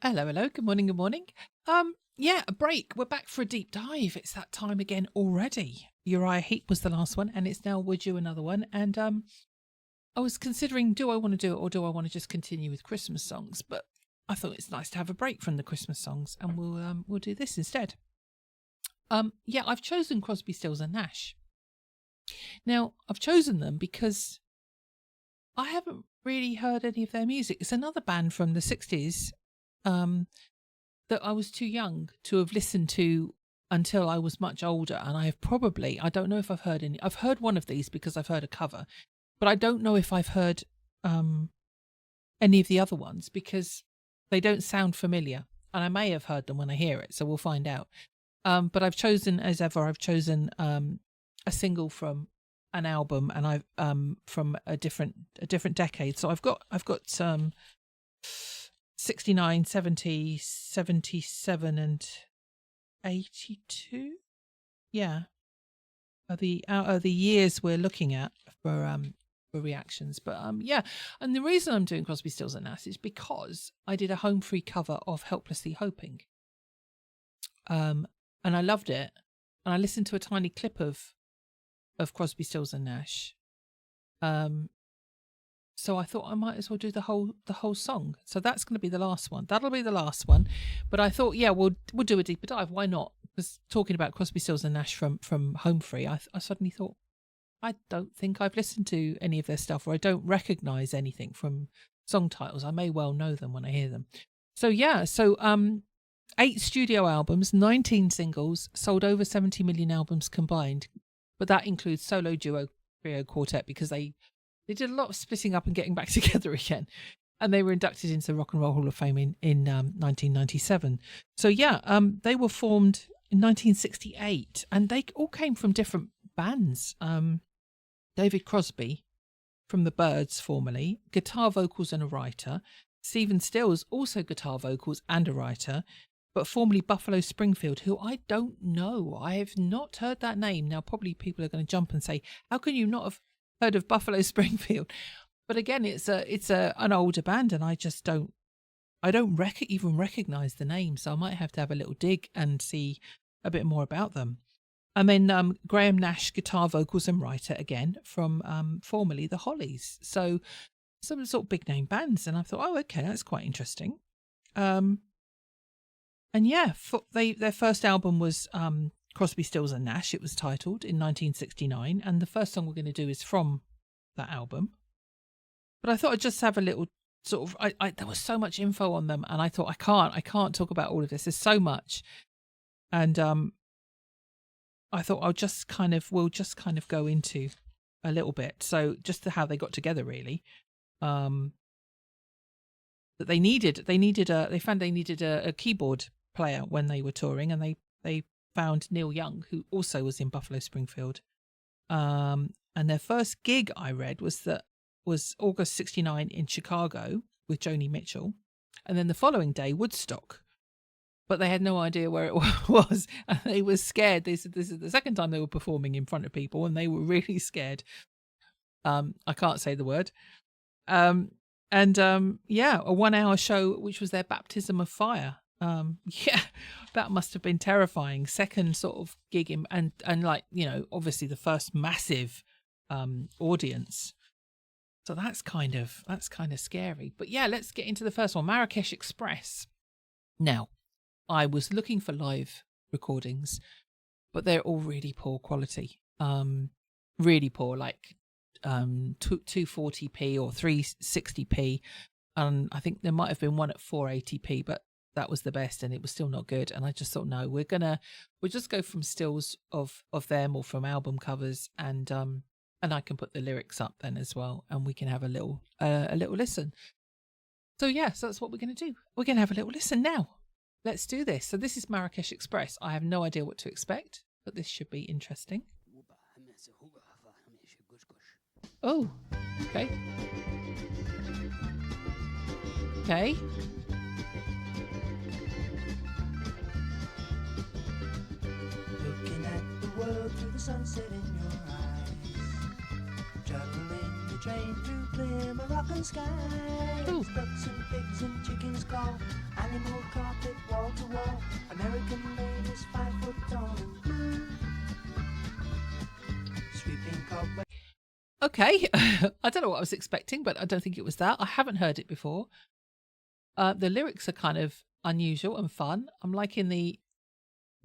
Hello, hello. Good morning, good morning. Yeah, a break. We're back for a deep dive. It's that time again already. Uriah Heep was the last one, and it's now Would You another one. And I was considering, do I want to do it or do I want to just continue with Christmas songs? But I thought it's nice to have a break from the Christmas songs, and we'll do this instead. Yeah, I've chosen Crosby, Stills and Nash. Now, I've chosen them because I haven't really heard any of their music. It's another band from the 60s that I was too young to have listened to until I was much older. And I don't know if I've heard any. I've heard one of these because I've heard a cover, but I don't know if I've heard any of the other ones because they don't sound familiar. And I may have heard them when I hear it, so we'll find out. But I've chosen, as ever, a single from an album, and I've from a different decade. So I've got 69, 70, 77 and 82. Yeah, are the years we're looking at for reactions. But yeah, and the reason I'm doing Crosby, Stills and Nash is because I did a home free cover of Helplessly Hoping. And I loved it. And I listened to a tiny clip of Crosby, Stills and Nash. So I thought I might as well do the whole song. So that's going to be the last one. That'll be the last one. But I thought, yeah, we'll do a deeper dive. Why not? Because talking about Crosby, Stills and Nash from Home Free, I suddenly thought, I don't think I've listened to any of their stuff, or I don't recognise anything from song titles. I may well know them when I hear them. So yeah, 8 studio albums, 19 singles, sold over 70 million albums combined. But that includes solo, duo, trio, quartet, because they did a lot of splitting up and getting back together again. And they were inducted into the Rock and Roll Hall of Fame in 1997. So yeah, they were formed in 1968, and they all came from different bands. David Crosby from the Byrds, formerly, guitar, vocals and a writer. Stephen Stills, also guitar, vocals and a writer, but formerly Buffalo Springfield, who I don't know. I have not heard that name. Now, probably people are going to jump and say, how can you not have heard of Buffalo Springfield? But again, it's an older band, and I just don't even recognise the name. So I might have to have a little dig and see a bit more about them. And then Graham Nash, guitar, vocals and writer, again, from formerly the Hollies. So some sort of big name bands. And I thought, oh, okay, that's quite interesting. And yeah, their first album was Crosby, Stills and Nash. It was titled in 1969. And the first song we're going to do is from that album. But I thought I'd just have a little sort of, there was so much info on them. And I thought, I can't talk about all of this. There's so much. And I thought we'll just kind of go into a little bit. So just how they got together, really. That they found they needed a keyboard player when they were touring, and they found Neil Young, who also was in Buffalo Springfield. And their first gig, I read, was August 69 in Chicago with Joni Mitchell, and then the following day Woodstock. But they had no idea where it was, and they were scared. They said this is the second time they were performing in front of people, and they were really scared. I can't say the word. Yeah, a 1-hour show, which was their baptism of fire. Yeah, that must have been terrifying. Second sort of gig and like, obviously the first massive audience. So that's kind of scary. But yeah, let's get into the first one, Marrakesh Express. Now, I was looking for live recordings, but they're all really poor quality. Really poor, like 240p or 360p. I think there might have been one at 480p, but that was the best, and it was still not good. And I just thought, no, we'll just go from stills of them or from album covers, and I can put the lyrics up then as well, and we can have a little listen. So yeah, so that's what we're going to do. We're going to have a little listen now. Let's do this. So this is Marrakesh Express. I have no idea what to expect, but this should be interesting. Oh, okay. Okay. Looking at the world through the sunset in your eyes, juggling the train through clear Moroccan skies. Ooh. Ducks and pigs and chickens call. Animal carpet wall to wall. American ladies 5 foot tall and blue. Sweeping cobwebs. Okay, I don't know what I was expecting, but I don't think it was that. I haven't heard it before. The lyrics are kind of unusual and fun. I'm liking the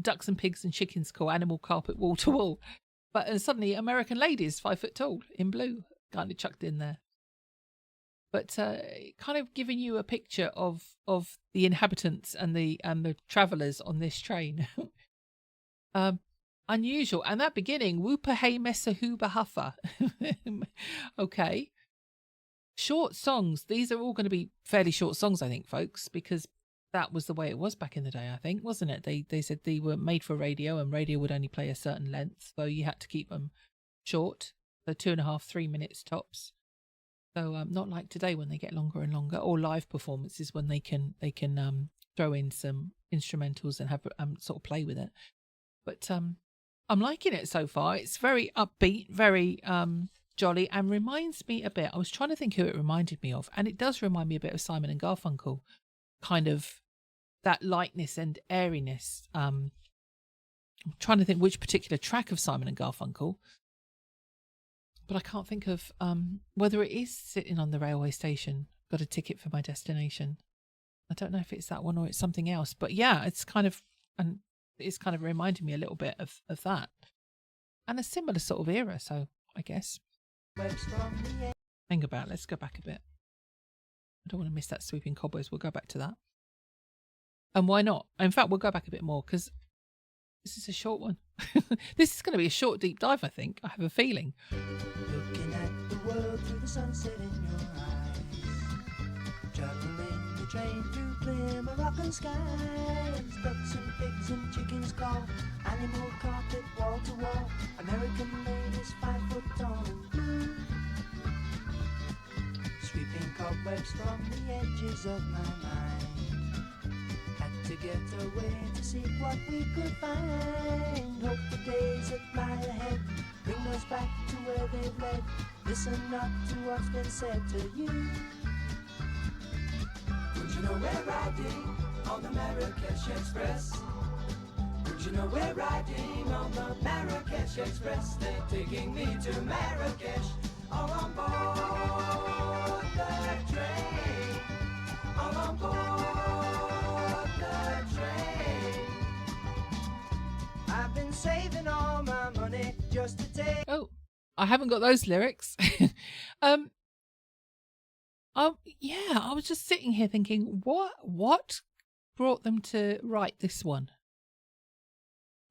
ducks and pigs and chickens call, animal carpet wall to wall. But suddenly American ladies 5 foot tall in blue kind of chucked in there. But kind of giving you a picture of the inhabitants and the travellers on this train. Unusual. And that beginning, Whooper hey messer hoober huffer. Okay. Short songs. These are all going to be fairly short songs, I think, folks, because that was the way it was back in the day, I think, wasn't it? They said they were made for radio and radio would only play a certain length, so you had to keep them short. So 2.5, 3 minutes tops. So not like today when they get longer and longer, or live performances when they can throw in some instrumentals and have sort of play with it. But I'm liking it so far. It's very upbeat, very jolly, and reminds me a bit. I was trying to think who it reminded me of, and it does remind me a bit of Simon and Garfunkel, kind of that lightness and airiness. I'm trying to think which particular track of Simon and Garfunkel, but I can't think of whether it is Sitting on the Railway Station, Got a Ticket for My Destination. I don't know if it's that one or it's something else, but yeah, it's kind of reminding me a little bit of that, and a similar sort of era. So I guess think about it. Let's go back a bit. I don't want to miss that Sweeping Cobwebs. We'll go back to that. And why not? In fact, we'll go back a bit more because this is a short one. This is going to be a short deep dive, I think. I have a feeling. Looking at the world through the sunset in your eyes. Traveling the train through clear Moroccan skies. Ducks and pigs and chickens call. Animal carpet wall to wall. American ladies 5 foot tall and blue. Sweeping cobwebs from the edges of my mind. Had to get away to see what we could find. Hope the days that lie ahead bring us back to where they've led. Listen not to what's been said to you. Would you know we're riding on the Marrakesh Express? Would you know we're riding on the Marrakesh Express? They're taking me to Marrakesh, all on board the train, all on board the train. I've been saving all my money just to take. Oh, I haven't got those lyrics. Yeah, I was just sitting here thinking, what brought them to write this one?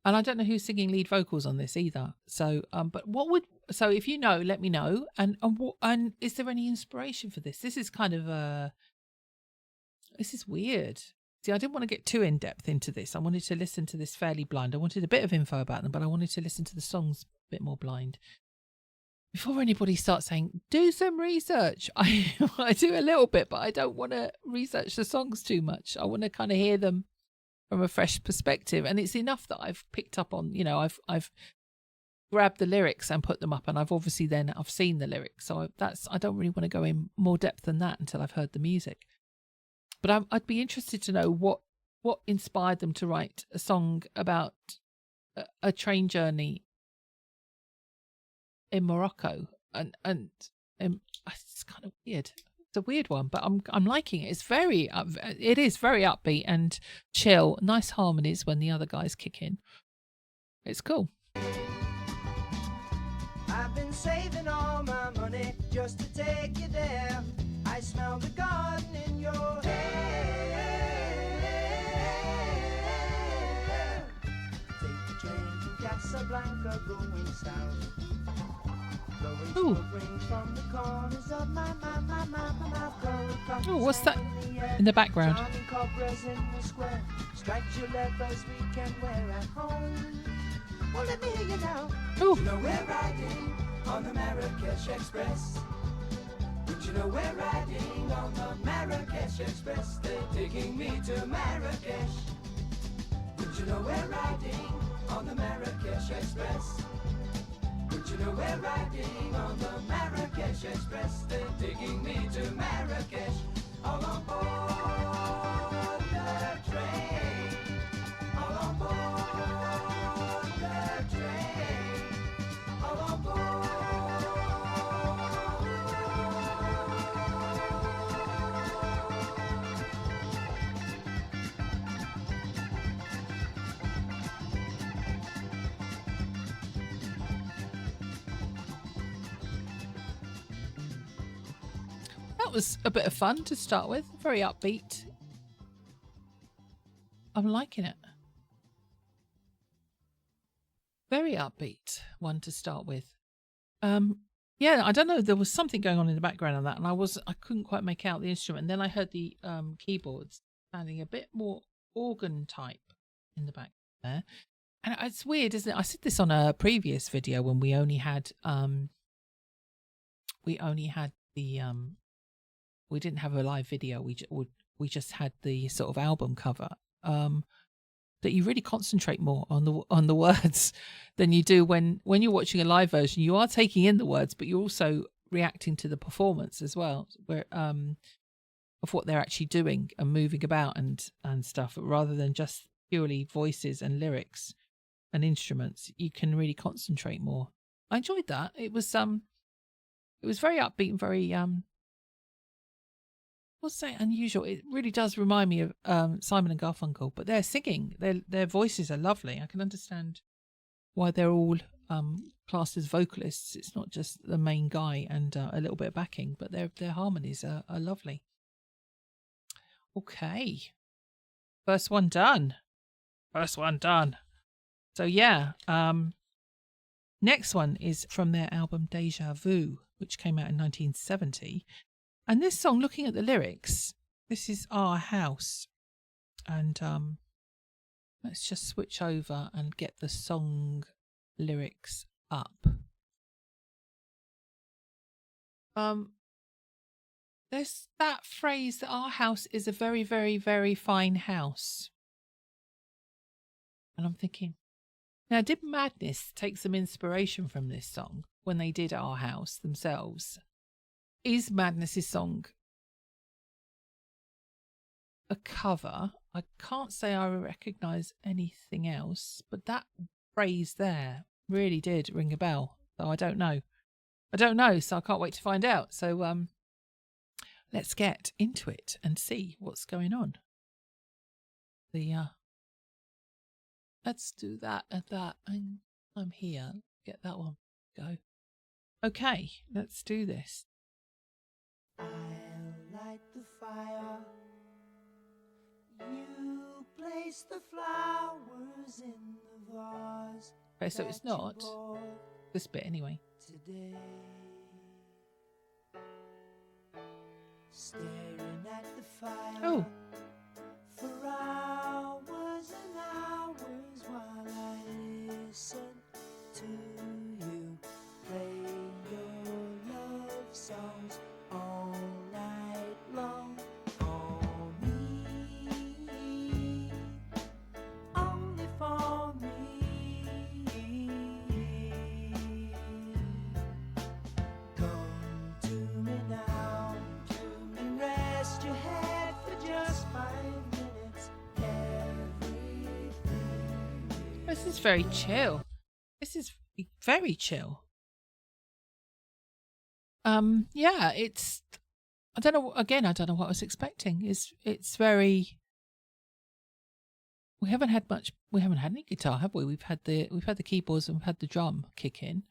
And I don't know who's singing lead vocals on this either. So, but so if you know, let me know. And is there any inspiration for this? This is kind of this is weird. See, I didn't want to get too in depth into this. I wanted to listen to this fairly blind. I wanted a bit of info about them, but I wanted to listen to the songs a bit more blind. Before anybody starts saying, do some research. I do a little bit, but I don't want to research the songs too much. I want to kind of hear them from a fresh perspective. And it's enough that I've picked up on, I've grabbed the lyrics and put them up, and I've seen the lyrics. So I don't really want to go in more depth than that until I've heard the music. But I'd be interested to know what inspired them to write a song about a train journey in Morocco, and it's kind of weird. It's a weird one, but I'm liking it. It is very upbeat and chill. Nice harmonies when the other guys kick in. It's cool. I've been saving all my money just to take you there. I smell the garden in your hair. Take the train to Casablanca going south. Ooh. Oh, what's that in the background? Well, let me hear you now. Ooh. You know we're riding on the Marrakesh Express. Would you know we're riding on the Marrakesh Express? They're taking me to Marrakesh. Would you know we're riding on the Marrakesh Express? you know we're riding on the Marrakesh Express? They're taking me to Marrakesh. All on board the train. All on board the train. All on board. That was a bit of fun to start with. Very upbeat. I'm liking it. Very upbeat one to start with. Yeah, I don't know. There was something going on in the background on that, and I couldn't quite make out the instrument. And then I heard the keyboards sounding a bit more organ type in the back there. And it's weird, isn't it? I said this on a previous video when we only had we didn't have a live video. We just had the sort of album cover. That you really concentrate more on the words than you do when you're watching a live version. You are taking in the words, but you're also reacting to the performance as well, where of what they're actually doing and moving about and stuff, rather than just purely voices and lyrics and instruments. You can really concentrate more. I enjoyed that. It was very upbeat and very what's that unusual? It really does remind me of Simon and Garfunkel, but they're singing. Their voices are lovely. I can understand why they're all classed as vocalists. It's not just the main guy and a little bit of backing, but their harmonies are lovely. Okay, first one done. So yeah, next one is from their album Deja Vu, which came out in 1970. And this song, looking at the lyrics, this is Our House. And let's just switch over and get the song lyrics up. There's that phrase that our house is a very, very, very fine house. And I'm thinking, now, did Madness take some inspiration from this song when they did Our House themselves? Is Madness's song a cover? I can't say I recognise anything else, but that phrase there really did ring a bell. So I don't know, so I can't wait to find out. So let's get into it and see what's going on. Let's do that and that, and I'm here. Get that one. Go. Okay, let's do this. I'll light the fire. You place the flowers in the vase. Okay, so it's not this bit anyway. Today, staring at the fire. Oh. For hours and hours while I listen to you play your love songs all night long. For me, only for me. Come to me now, and rest your head for just 5 minutes. This is very chill. This is very chill. Yeah, it's, I don't know what I was expecting. It's very, we haven't had any guitar, have we? We've had the keyboards and we've had the drum kick in.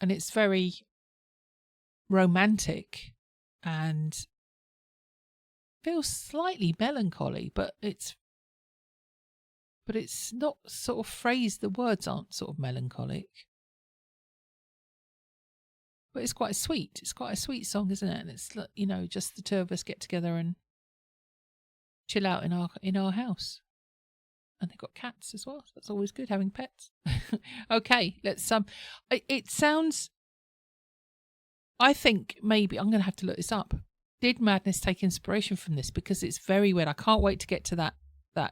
And it's very romantic and feels slightly melancholy, but it's not sort of phrased. The words aren't sort of melancholic. But it's quite sweet. It's quite a sweet song, isn't it? And it's, you know, just the two of us get together and chill out in our house. And they've got cats as well. So that's always good, having pets. Okay, let's it sounds, I think maybe I'm going to have to look this up. Did Madness take inspiration from this? Because it's very weird. I can't wait to get to that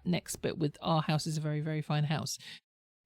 next bit with Our House is a Very, Very Fine House.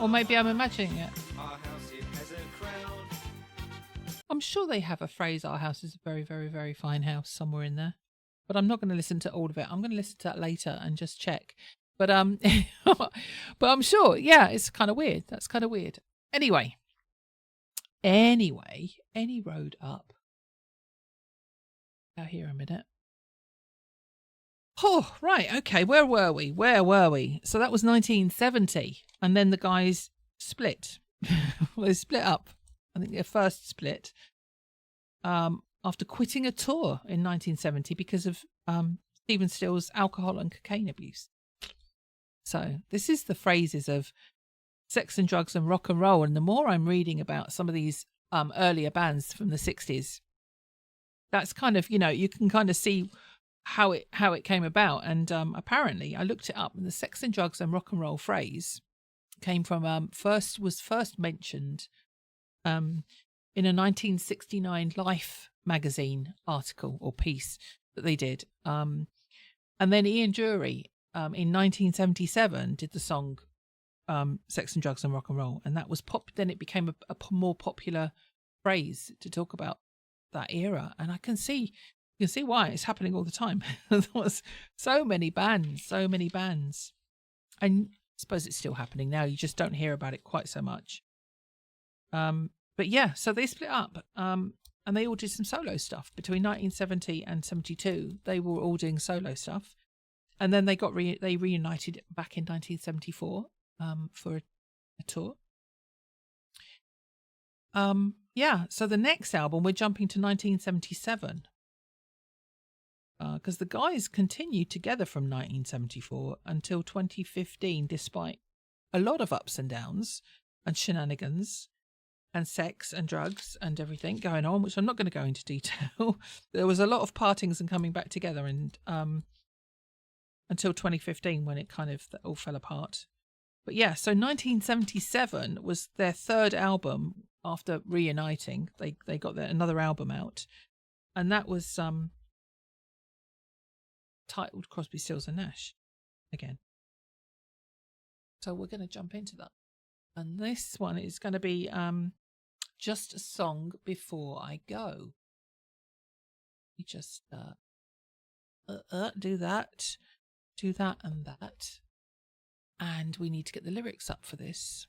Or maybe I'm imagining it. Our house, it has a crown. I'm sure they have a phrase, our house is a very, very, very fine house somewhere in there. But I'm not going to listen to all of it. I'm going to listen to that later and just check. But but I'm sure, yeah, it's kind of weird. That's kind of weird. Anyway, any road up. Now here a minute. Oh, right, okay. Where were we? So that was 1970, and then the guys split. Well, they split up. I think their first split. After quitting a tour in 1970 because of Stephen Still's alcohol and cocaine abuse. So this is the phrases of sex and drugs and rock and roll. And the more I'm reading about some of these earlier bands from the 60s, that's kind of, you can kind of see how it came about. And apparently I looked it up, and the sex and drugs and rock and roll phrase came from was first mentioned in a 1969 Life magazine article or piece that they did. And then Ian Dury in 1977 did the song Sex and Drugs and Rock and Roll. And that was then it became a more popular phrase to talk about that era. And you can see why it's happening all the time. There was so many bands. And I suppose it's still happening now. You just don't hear about it quite so much. But yeah, so they split up. And they all did some solo stuff between 1970 and 72. They were all doing solo stuff, and then they they reunited back in 1974 for a tour. Yeah. So the next album, we're jumping to 1977, because the guys continued together from 1974 until 2015, despite a lot of ups and downs and shenanigans and sex and drugs and everything going on, which I'm not going to go into detail. There was a lot of partings and coming back together, and until 2015 when it kind of all fell apart. But yeah, so 1977 was their third album after reuniting. They got another album out, and that was titled Crosby, Stills and Nash again. So we're going to jump into that. And this one is going to be Just a Song Before I Go. You just do that and that. And we need to get the lyrics up for this.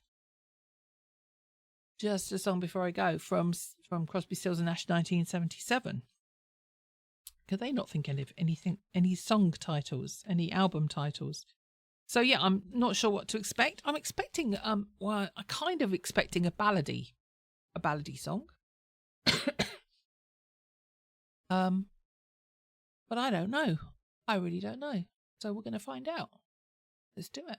Just a Song Before I Go from Crosby, Stills and Nash 1977. Could they not think of any song titles, any album titles? So yeah, I'm not sure what to expect. I'm expecting, I'm kind of expecting a ballady song. But I don't know. I really don't know. So we're going to find out. Let's do it.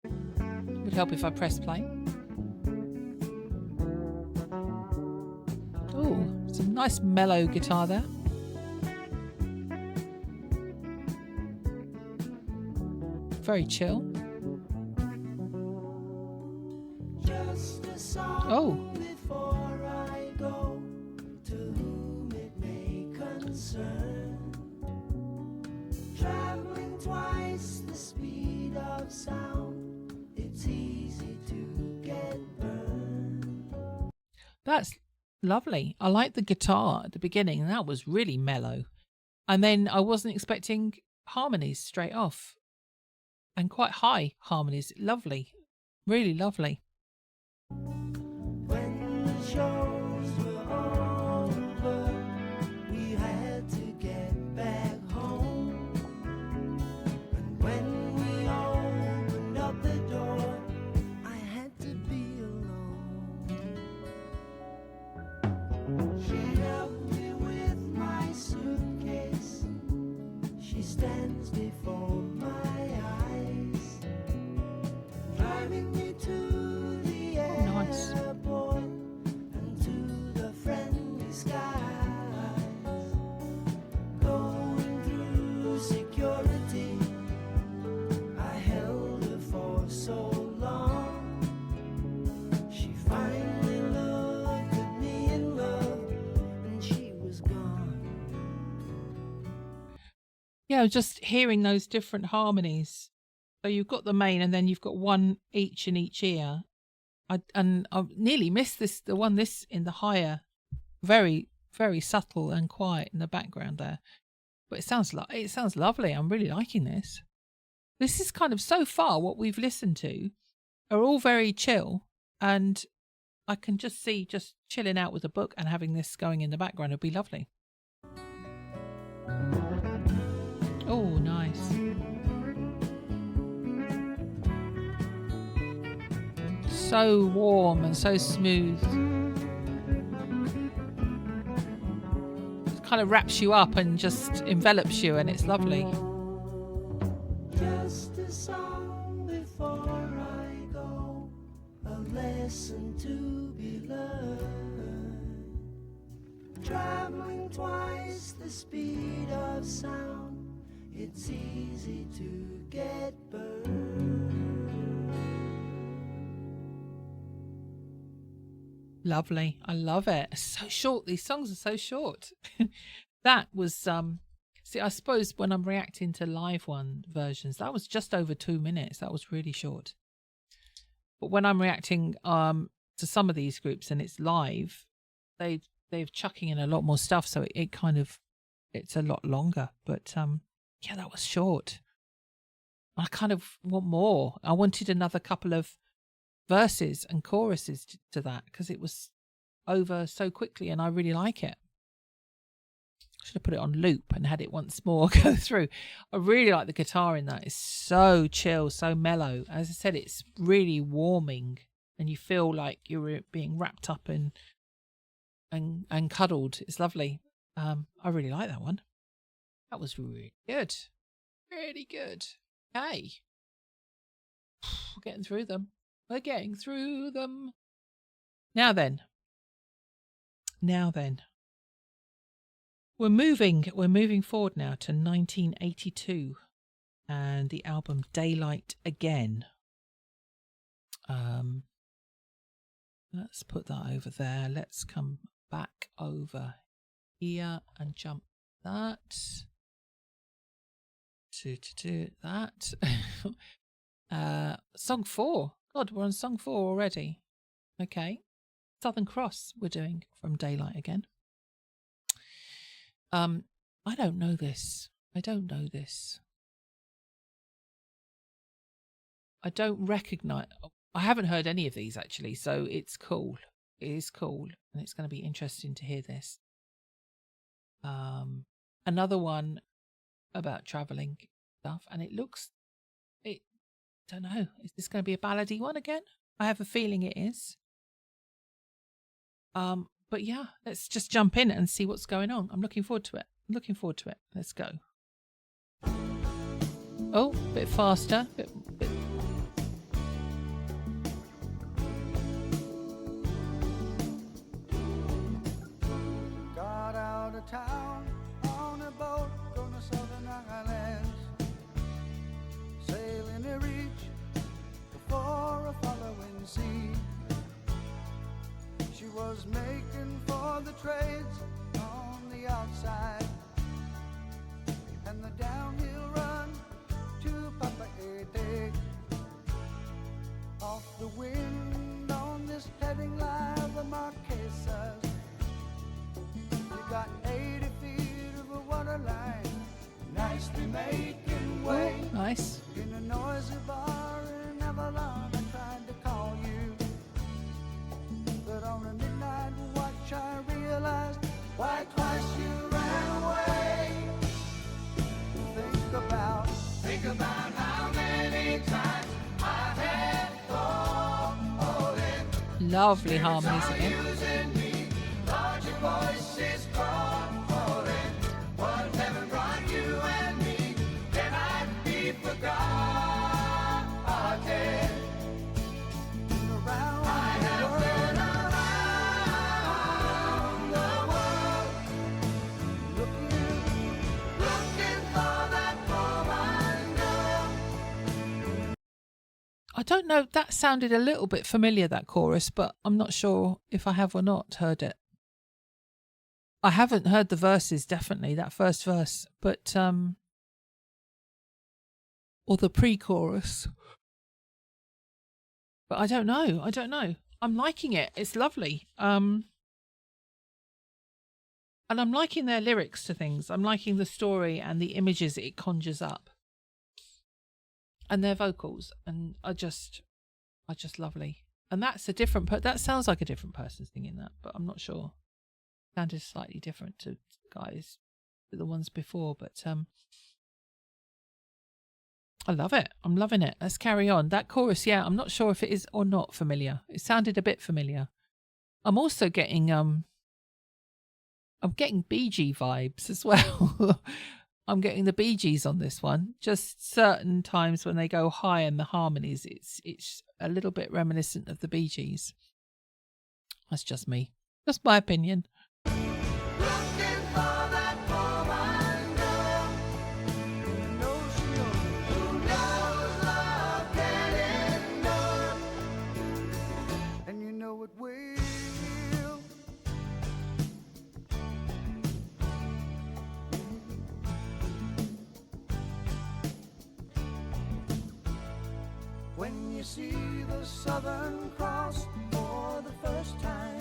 It would help if I press play. Oh, some nice mellow guitar there. Very chill. Just a song Oh. before I go, to whom it may concern. Traveling twice the speed of sound, it's easy to get burned. That's lovely. I like the guitar at the beginning. That was really mellow. And then I wasn't expecting harmonies straight off. And quite high harmonies. Lovely. Really lovely. When the shows were over, we had to get back home. And when we opened up the door, I had to be alone. She helped me with my suitcase. She stands before my eyes, driving me to the Nice. airport and yeah, just hearing those different harmonies. So you've got the main, and then you've got one each in each ear. I nearly missed the one in the higher, very very subtle and quiet in the background there. But it sounds lovely. I'm really liking this. This is kind of, so far what we've listened to are all very chill, and I can just see just chilling out with a book and having this going in the background would be lovely. Oh, nice. So warm and so smooth. It kind of wraps you up and just envelops you, and it's lovely. Just a song before I go, a lesson to be learned. Traveling twice the speed of sound, it's easy to get burned. Lovely. I love it. It's so short. These songs are so short. That was see, I suppose when I'm reacting to live one versions, that was just over 2 minutes. That was really short. But when I'm reacting to some of these groups and it's live, they're chucking in a lot more stuff, so it's a lot longer. But yeah, that was short. I kind of want more. I wanted another couple of verses and choruses to that, because it was over so quickly and I really like it. Should have put it on loop and had it once more go through. I really like the guitar in that. It's so chill, so mellow. As I said, it's really warming and you feel like you're being wrapped up and cuddled. It's lovely. I really like that one. That was really good. Really good. Okay. We're getting through them. We're getting through them. Now then. We're moving forward now to 1982 and the album Daylight Again. Let's put that over there. Let's come back over here and jump that to that. Song 4. God, we're on song 4 already. Okay. Southern Cross we're doing from Daylight Again. I don't know this. I don't recognise. I haven't heard any of these actually, so it's cool. It is cool, and it's going to be interesting to hear this. Another one about travelling stuff, and it don't know. Is this going to be a ballady one again? I have a feeling it is. But yeah, let's just jump in and see what's going on. I'm looking forward to it. Let's go. Oh, a bit faster. Bit. Got out of town on a boat on the southern islands, sailing to reach before a following sea. She was making for the trades on the outside, and the downhill run to Papa Ede. Off the wind on this heading line, the Marquesas. You got 80 feet of a water line, nicely making way. Oh, nice. In a noisy bar in Avalon, I tried to call you, but on a midnight watch I realized why twice you ran away. Think about how many times I had fallen. Lovely harmonies again. Using me, larger voices calling. What if heaven brought you and me, then I'd be forgotten. Around I have been around the world, looking for that woman girl. I don't know. That sounded a little bit familiar, that chorus, but I'm not sure if I have or not heard it. I haven't heard the verses, definitely, that first verse, but or the pre-chorus. But I don't know. I'm liking it. It's lovely. And I'm liking their lyrics to things. I'm liking the story and the images it conjures up. And their vocals. And are just lovely. And that's a different, that sounds like a different person singing that, but I'm not sure. It sounded slightly different to guys, the ones before, but I love it. I'm loving it. Let's carry on. That chorus, yeah, I'm not sure if it is or not familiar. It sounded a bit familiar. I'm also getting I'm getting Bee Gee vibes as well. I'm getting the Bee Gees on this one. Just certain times when they go high in the harmonies, it's a little bit reminiscent of the Bee Gees. That's just me. Just my opinion. When you see the Southern Cross for the first time,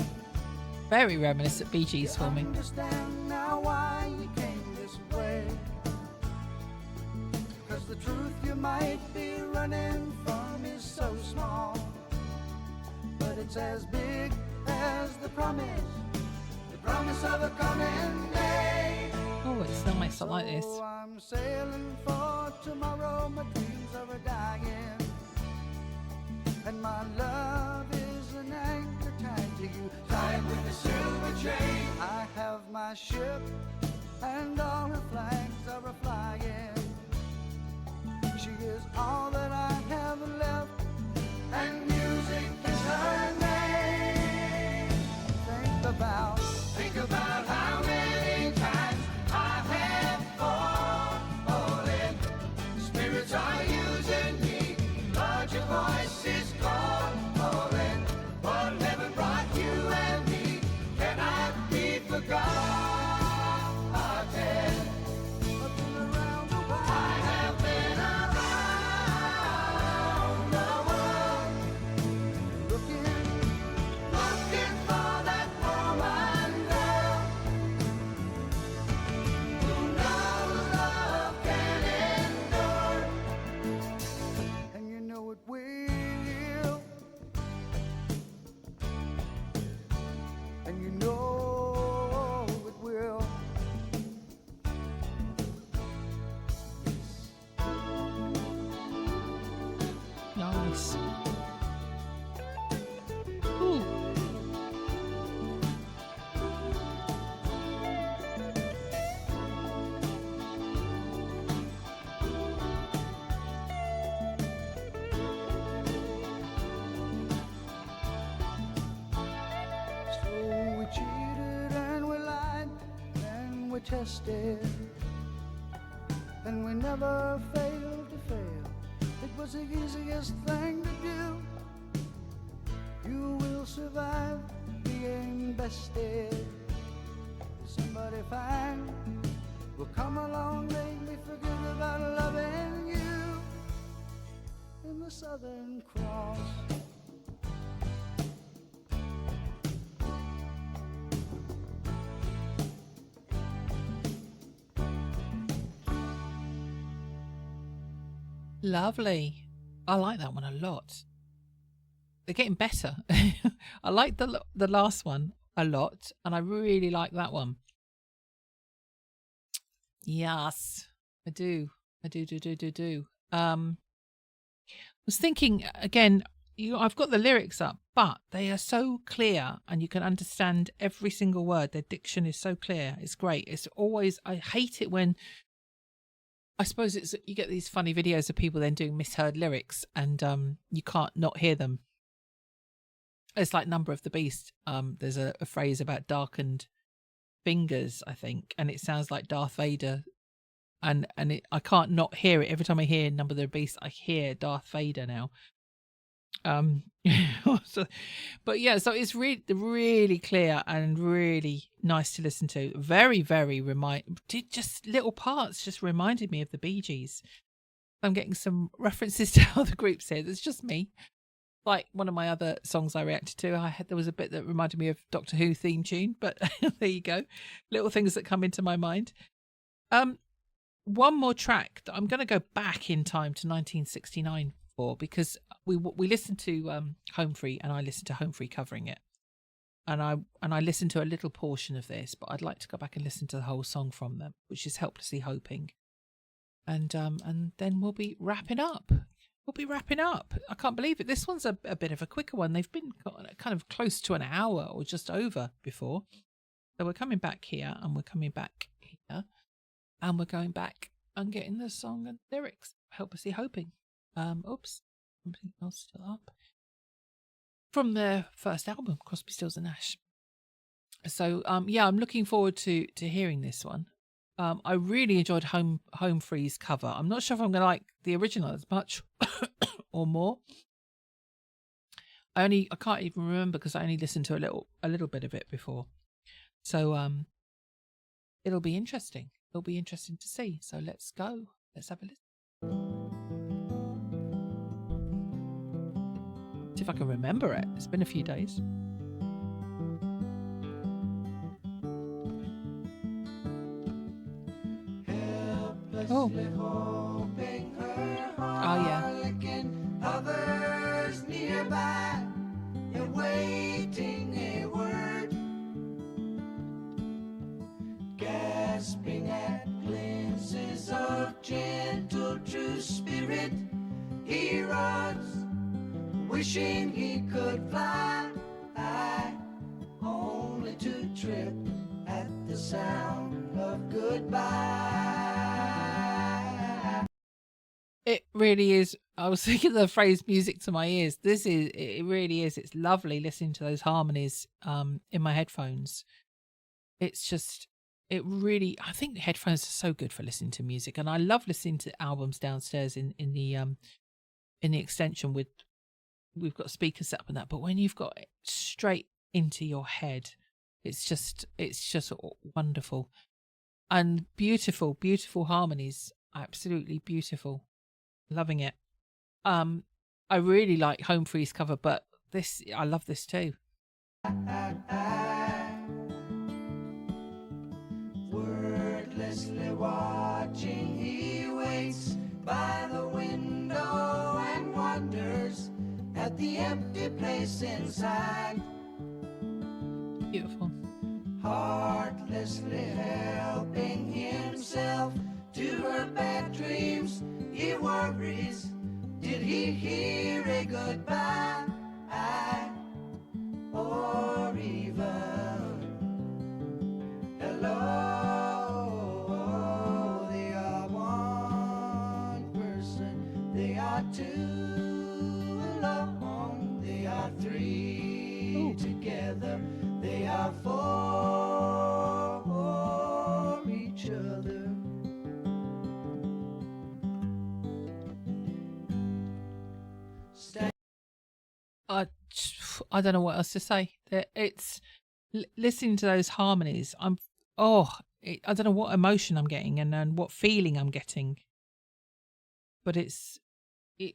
very reminiscent Bee Gees for me. Understand now why you came this way. 'Cause the truth you might be running from is so small, but it's as big as the promise of a coming day. Oh, it's nice. I like this. So I'm sailing for tomorrow. My dreams are a-dying, and my love is an anchor tied to you, tied with a silver chain. I have my ship, and all her flags are a-flying. She is all that I have left, and music is her name. Think about how many times I have fallen. Spirits are using me, but your voice is calling. What heaven brought you and me cannot be forgotten. I've been around the world. I have been around the world, looking for that woman girl who knows love can endure, and you know it will, and you know it will. Nice. Ooh. So we cheated and we lied and we tested, and we never failed to fail. It was the easiest thing to do. You will survive being bested. Somebody fine will come along, make me forget about loving you. In the Southern Cross, Lovely. I like that one a lot. They're getting better. I like the last one a lot, and I really like that one. Yes, I do. I do. Was thinking again. I've got the lyrics up, but they are so clear, and you can understand every single word. Their diction is so clear. It's great. It's always. I hate it when. I suppose it's you get these funny videos of people then doing misheard lyrics, and you can't not hear them. It's like Number of the Beast. There's a phrase about darkened fingers, I think, and it sounds like Darth Vader, and I can't not hear it. Every time I hear Number of the Beast, I hear Darth Vader now. But yeah, so it's really clear and really nice to listen to. Very, very just little parts just reminded me of the Bee Gees. I'm getting some references to other groups here. It's just me. Like one of my other songs I reacted to, there was a bit that reminded me of Doctor Who theme tune, but there you go. Little things that come into my mind. One more track that I'm going to go back in time to 1969 for, because we listened to Home Free, and I listened to Home Free covering it, and I listened to a little portion of this, but I'd like to go back and listen to the whole song from them, which is Helplessly Hoping, and then we'll be wrapping up. I can't believe it. This one's a bit of a quicker one. They've been kind of close to an hour or just over before. So we're coming back here, and we're coming back here, and we're going back and getting the song and lyrics. Helplessly Hoping. Oops. Something else still up. From their first album, Crosby, Stills and Nash. So, yeah, I'm looking forward to hearing this one. I really enjoyed Home Free's cover. I'm not sure if I'm going to like the original as much or more. I can't even remember because I only listened to a little bit of it before. So it'll be interesting. It'll be interesting to see. So let's go. Let's have a listen. See if I can remember it. It's been a few days. Oh. Oh, yeah. Others nearby, awaiting a word, gasping at glimpses of gentle true spirit. He runs, wishing he could fly, only to trip at the sound of goodbye. It really is. I was thinking the phrase music to my ears. It really is. It's lovely listening to those harmonies in my headphones. It's just, I think headphones are so good for listening to music. And I love listening to albums downstairs in the extension we've got speakers set up and that. But when you've got it straight into your head, it's just wonderful. And beautiful, beautiful harmonies. Absolutely beautiful. Loving it. I really like Home Free's cover, but I love this too. Wordlessly watching, he waits by the window and wonders at the empty place inside. Beautiful. Heartlessly helping himself to her bad dreams, he worries. Did he hear a goodbye? Or even hello? They are one person, they are two alone, they are three together, they are for each other. I don't know what else to say. It's listening to those harmonies. I don't know what emotion I'm getting and what feeling I'm getting. But it's I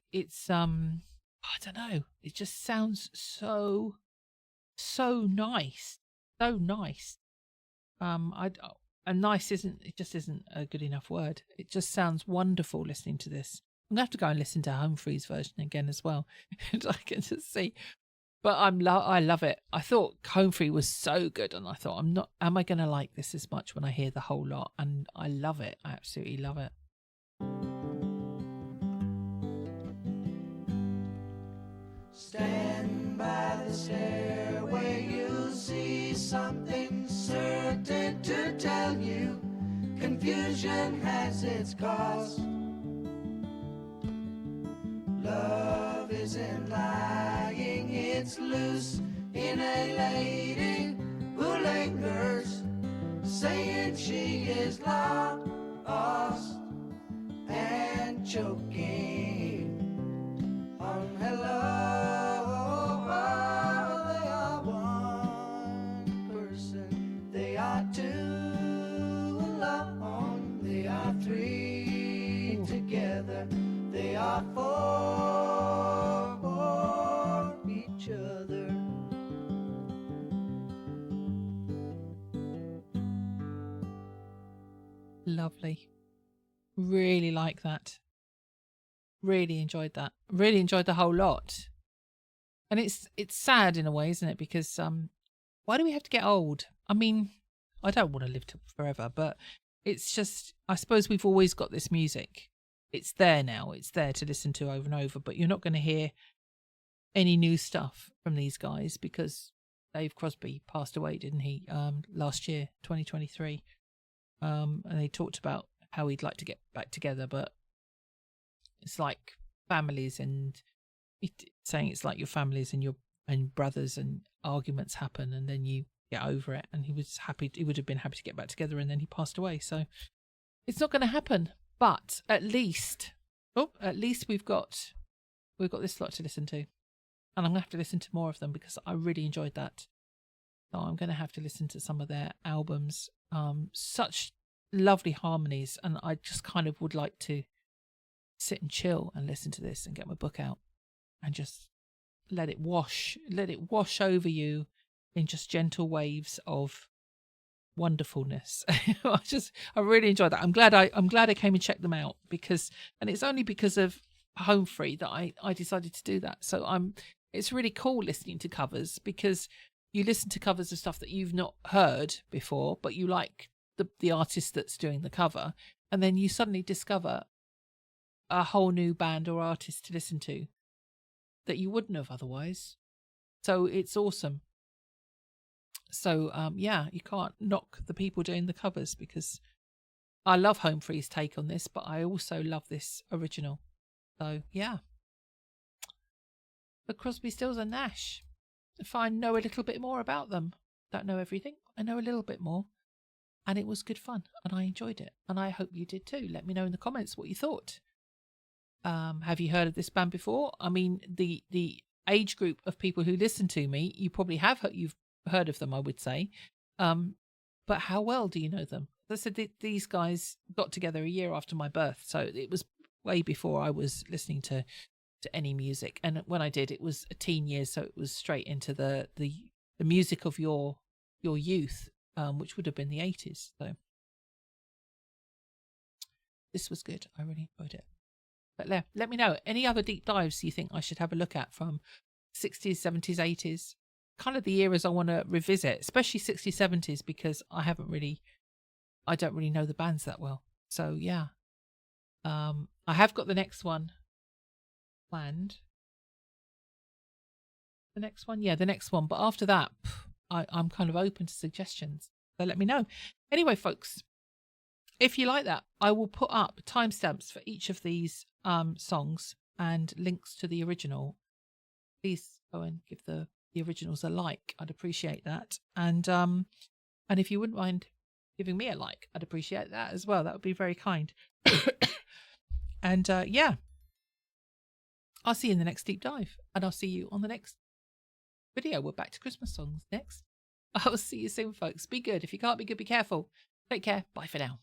don't know. It just sounds so nice, so nice. And nice isn't a good enough word. It just sounds wonderful listening to this. I'm gonna have to go and listen to Home Free's version again as well, and I can just see. But I love it. I thought Home Free was so good, and I thought am I gonna like this as much when I hear the whole lot? And I love it. I absolutely love it. Stand by the stairway, you'll see something certain to tell you. Confusion has its cause. Love isn't lying, it's loose in a lady who lingers, saying she is lost and choking on hello. They are one person, they are two alone, they are three together, out for each other. Lovely. Really like that. Really enjoyed that. Really enjoyed the whole lot. And it's sad in a way, isn't it? Because why do we have to get old? I mean, I don't want to live forever, but it's just, I suppose we've always got this music. It's there now. It's there to listen to over and over, but you're not going to hear any new stuff from these guys because Dave Crosby passed away, didn't he? Last year, 2023. And they talked about how he'd like to get back together, but it's like families, and saying it's like your families and your brothers, and arguments happen and then you get over it, and he was happy, he would have been happy to get back together, and then he passed away, so it's not going to happen. But at least we've got this lot to listen to, and I'm gonna have to listen to more of them because I really enjoyed that. So I'm gonna have to listen to some of their albums. Such lovely harmonies, and I just kind of would like to sit and chill and listen to this and get my book out and just let it wash over you in just gentle waves of wonderfulness. I really enjoyed that. I'm glad I came and checked them out, because, and it's only because of Home Free that I decided to do that. So it's really cool listening to covers, because you listen to covers of stuff that you've not heard before, but you like the artist that's doing the cover, and then you suddenly discover a whole new band or artist to listen to that you wouldn't have otherwise. So it's awesome. So yeah, you can't knock the people doing the covers, because I love Home Free's take on this, but I also love this original. So yeah, but Crosby, Stills and Nash, if I know a little bit more about them, don't know everything, I know a little bit more, and it was good fun and I enjoyed it, and I hope you did too. Let me know in the comments what you thought. Have you heard of this band before? I mean, the age group of people who listen to me, you probably you've heard of them, I would say. But how well do you know them? As I said, these guys got together a year after my birth, so it was way before I was listening to any music. And when I did, it was a teen years, so it was straight into the music of your youth, which would have been the 80s. So this was good. I really enjoyed it. But let me know any other deep dives you think I should have a look at from 60s, 70s, 80s, kind of the eras I want to revisit, especially 60s, 70s, because I don't really know the bands that well. So yeah, I have got the next one planned. The next one. But after that, I'm kind of open to suggestions. So let me know. Anyway, folks, if you like that, I will put up timestamps for each of these songs and links to the original. Please go and give the originals a like. I'd appreciate that. And if you wouldn't mind giving me a like, I'd appreciate that as well. That would be very kind. And yeah, I'll see you in the next deep dive, and I'll see you on the next video. We're back to Christmas songs next. I'll see you soon, folks. Be good. If you can't be good, be careful. Take care. Bye for now.